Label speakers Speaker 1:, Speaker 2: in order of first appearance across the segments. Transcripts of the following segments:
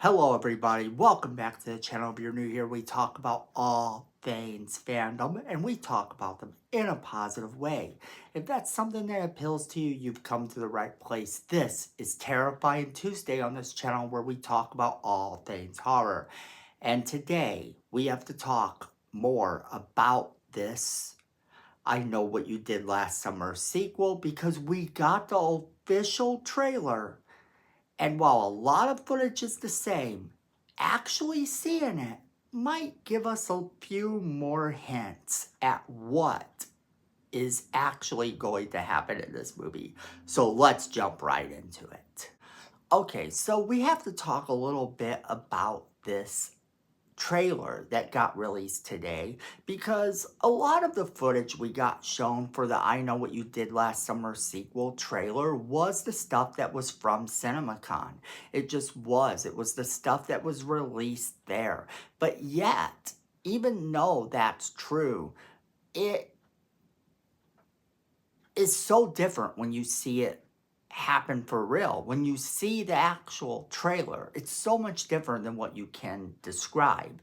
Speaker 1: Hello everybody, welcome back to the channel. If you're new here, we talk about all things fandom and we talk about them in a positive way. If that's something that appeals to you, you've come to the right place. This is Terrifying Tuesday on this channel where we talk about all things horror. And today we have to talk more about this I Know What You Did Last Summer sequel because we got the official trailer, and while a lot of footage is the same, actually seeing it might give us a few more hints at what is actually going to happen in this movie. So let's jump right into it. Okay, so we have to talk a little bit about this trailer that got released today because a lot of the footage we got shown for the I Know What You Did Last Summer sequel trailer was the stuff that was from CinemaCon. It just was. It was the stuff that was released there. But yet, even though that's true, it is so different when you see it happen for real. When you see the actual trailer, it's so much different than what you can describe.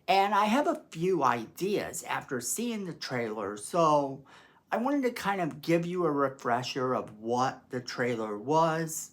Speaker 1: And I have a few ideas after seeing the trailer, so I wanted to kind of give you a refresher of what the trailer was.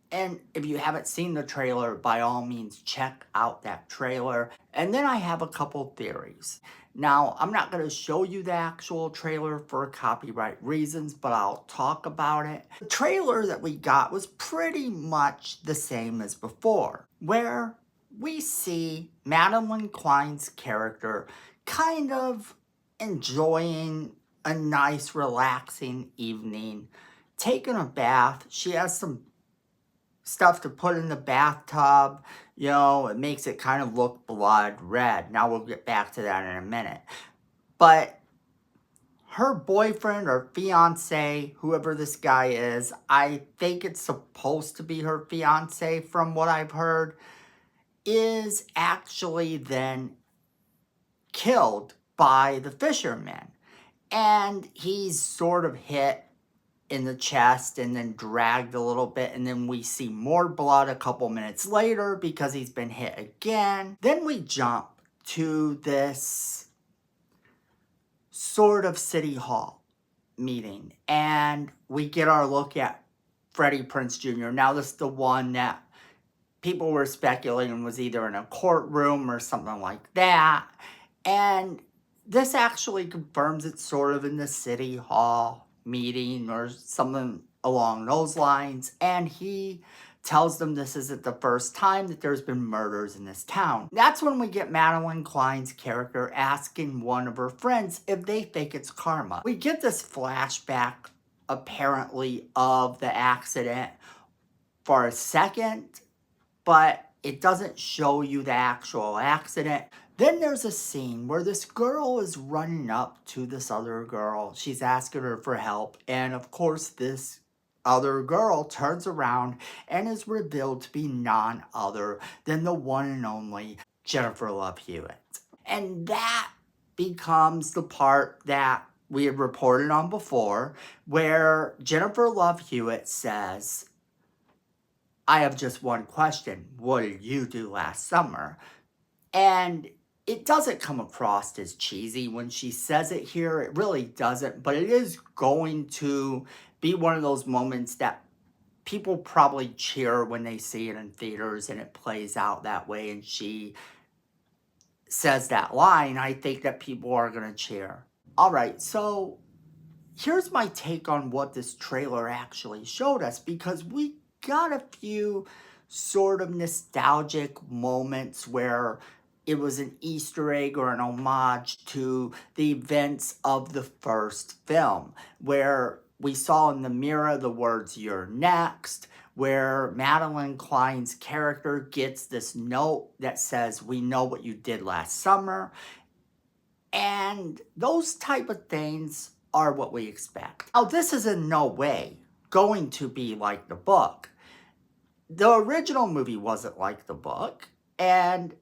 Speaker 1: And if you haven't seen the trailer, by all means, check out that trailer. And then I have a couple theories. Now, I'm not going to show you the actual trailer for copyright reasons, but I'll talk about it. The trailer that we got was pretty much the same as before, where we see Madeline Klein's character kind of enjoying a nice, relaxing evening, taking a bath. She has some stuff to put in the bathtub. It makes it kind of look blood red. Now we'll get back to that in a minute. But her boyfriend or fiance, whoever this guy is, I think it's supposed to be her fiance from what I've heard, is actually then killed by the fishermen. And he's sort of hit in the chest and then dragged a little bit, and then we see more blood a couple minutes later because he's been hit again. Then we jump to this sort of city hall meeting and we get our look at Freddie Prinze Jr. Now this is the one that people were speculating was either in a courtroom or something like that, and this actually confirms it's sort of in the city hall meeting or something along those lines, and he tells them this isn't the first time that there's been murders in this town. That's when we get Madeline Klein's character asking one of her friends if they think it's karma. We get this flashback, apparently, of the accident for a second, but it doesn't show you the actual accident. Then there's a scene where this girl is running up to this other girl. She's asking her for help. And of course, this other girl turns around and is revealed to be none other than the one and only Jennifer Love Hewitt. And that becomes the part that we had reported on before, where Jennifer Love Hewitt says, "I have just one question. What did you do last summer?" And it doesn't come across as cheesy when she says it here. It really doesn't. But it is going to be one of those moments that people probably cheer when they see it in theaters and it plays out that way and she says that line. I think that people are going to cheer. All right, so here's my take on what this trailer actually showed us, because we got a few sort of nostalgic moments where it was an Easter egg or an homage to the events of the first film, where we saw in the mirror the words "You're next," where Madeline Klein's character gets this note that says, "We know what you did last summer." And those type of things are what we expect. Now, this is in no way going to be like the book. The original movie wasn't like the book, and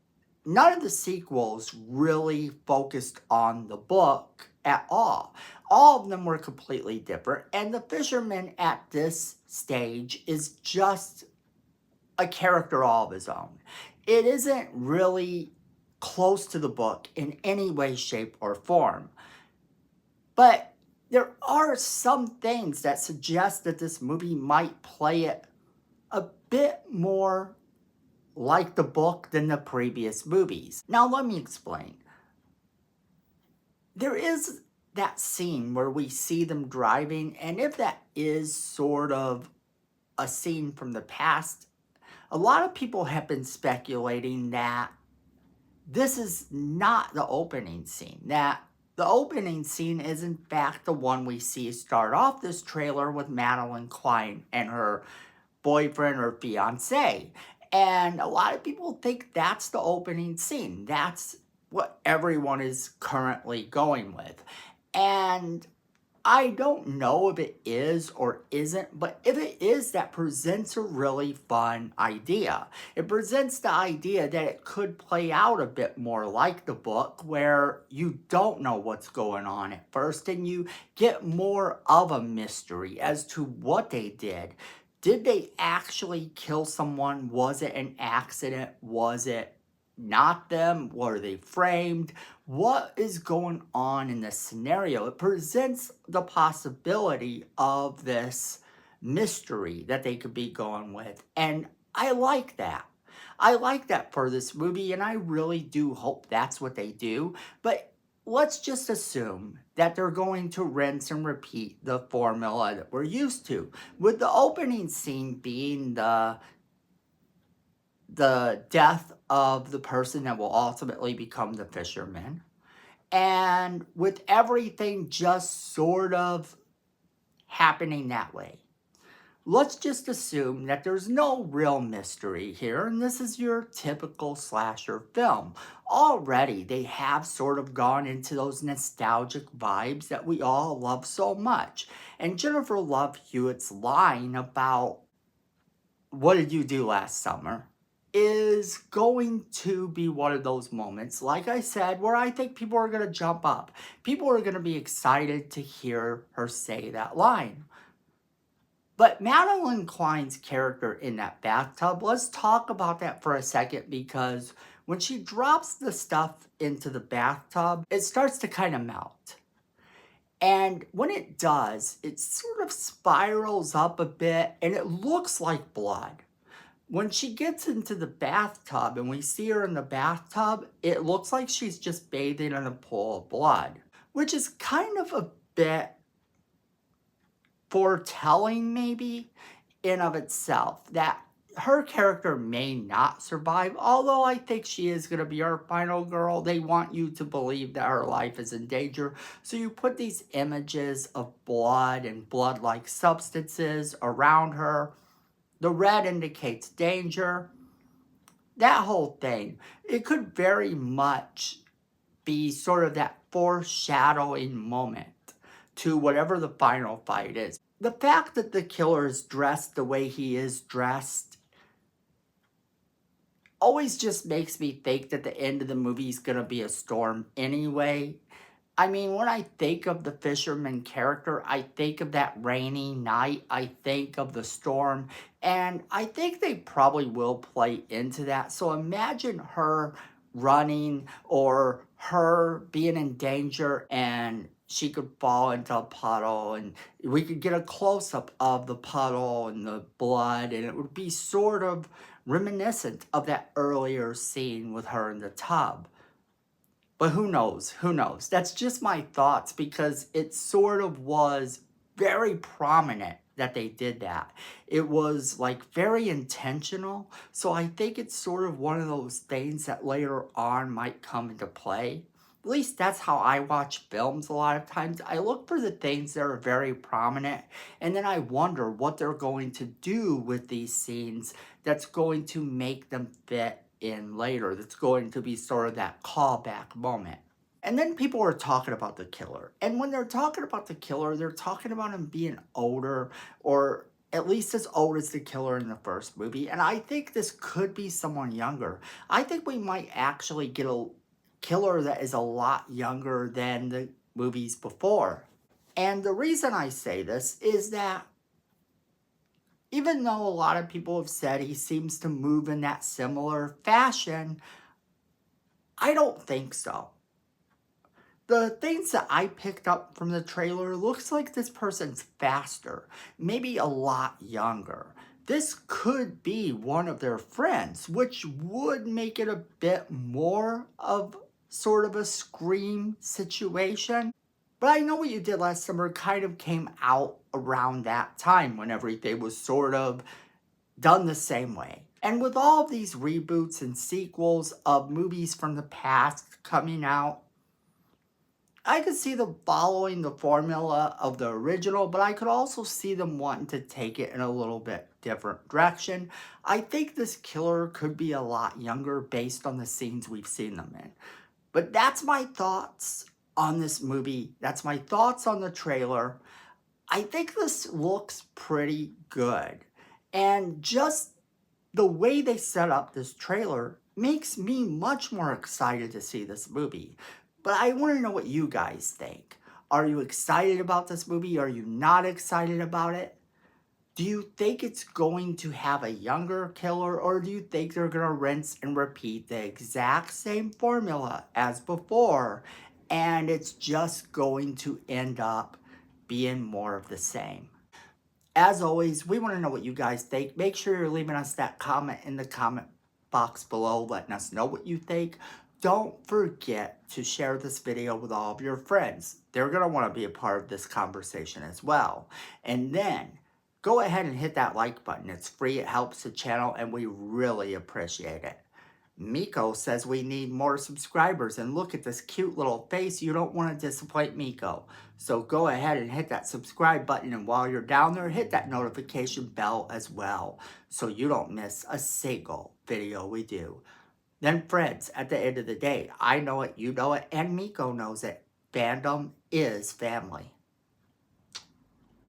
Speaker 1: none of the sequels really focused on the book at all. All of them were completely different, and The Fisherman at this stage is just a character all of his own. It isn't really close to the book in any way, shape, or form. But there are some things that suggest that this movie might play it a bit more like the book than the previous movies. Now, let me explain. There is that scene where we see them driving, and if that is sort of a scene from the past, a lot of people have been speculating that this is not the opening scene, that the opening scene is in fact the one we see start off this trailer with Madeline Klein and her boyfriend or fiance. And a lot of people think that's the opening scene. That's what everyone is currently going with. And I don't know if it is or isn't, but if it is, that presents a really fun idea. It presents the idea that it could play out a bit more like the book, where you don't know what's going on at first and you get more of a mystery as to what they did. Did they actually kill someone? Was it an accident? Was it not them? Were they framed? What is going on in this scenario? It presents the possibility of this mystery that they could be going with. And I like that. I like that for this movie, and I really do hope that's what they do. But let's just assume that they're going to rinse and repeat the formula that we're used to, with the opening scene being the death of the person that will ultimately become the fisherman. And with everything just sort of happening that way. Let's just assume that there's no real mystery here, and this is your typical slasher film. Already, they have sort of gone into those nostalgic vibes that we all love so much. And Jennifer Love Hewitt's line about, "What did you do last summer?" is going to be one of those moments, like I said, where I think people are going to jump up. People are going to be excited to hear her say that line. But Madeline Klein's character in that bathtub, let's talk about that for a second, because when she drops the stuff into the bathtub, it starts to kind of melt. And when it does, it sort of spirals up a bit and it looks like blood. When she gets into the bathtub and we see her in the bathtub, it looks like she's just bathing in a pool of blood, which is kind of a bit foretelling, maybe, in of itself, that her character may not survive, although I think she is going to be our final girl. They want you to believe that her life is in danger, so you put these images of blood and blood-like substances around her. The red indicates danger. That whole thing, it could very much be sort of that foreshadowing moment to whatever the final fight is. The fact that the killer is dressed the way he is dressed always just makes me think that the end of the movie is going to be a storm anyway. I mean, when I think of the fisherman character, I think of that rainy night, I think of the storm, and I think they probably will play into that. So imagine her running or her being in danger and she could fall into a puddle and we could get a close-up of the puddle and the blood, and it would be sort of reminiscent of that earlier scene with her in the tub. But who knows? Who knows? That's just my thoughts, because it sort of was very prominent that they did that. It was like very intentional. So I think it's sort of one of those things that later on might come into play. At least that's how I watch films a lot of times. I look for the things that are very prominent, and then I wonder what they're going to do with these scenes that's going to make them fit in later. That's going to be sort of that callback moment. And then people are talking about the killer. And when they're talking about the killer, they're talking about him being older, or at least as old as the killer in the first movie. And I think this could be someone younger. I think we might actually get a killer that is a lot younger than the movies before. And the reason I say this is that Even though a lot of people have said he seems to move in that similar fashion, I don't think so. The things that I picked up from the trailer looks like this person's faster, maybe a lot younger. This could be one of their friends, which would make it a bit more of sort of a Scream situation. But I Know What You Did Last Summer kind of came out around that time when everything was sort of done the same way. And with all of these reboots and sequels of movies from the past coming out, I could see them following the formula of the original, but I could also see them wanting to take it in a little bit different direction. I think this killer could be a lot younger based on the scenes we've seen them in. But that's my thoughts on this movie. That's my thoughts on the trailer. I think this looks pretty good. And just the way they set up this trailer makes me much more excited to see this movie. But I want to know what you guys think. Are you excited about this movie? Are you not excited about it? Do you think it's going to have a younger killer, or do you think they're going to rinse and repeat the exact same formula as before, and it's just going to end up being more of the same? As always, we want to know what you guys think. Make sure you're leaving us that comment in the comment box below, letting us know what you think. Don't forget to share this video with all of your friends. They're going to want to be a part of this conversation as well. And then go ahead and hit that like button. It's free, it helps the channel, and we really appreciate it. Miko says we need more subscribers, and look at this cute little face. You don't want to disappoint Miko. So go ahead and hit that subscribe button, and while you're down there, hit that notification bell as well so you don't miss a single video we do. Then friends, at the end of the day, I know it, you know it, and Miko knows it. Fandom is family.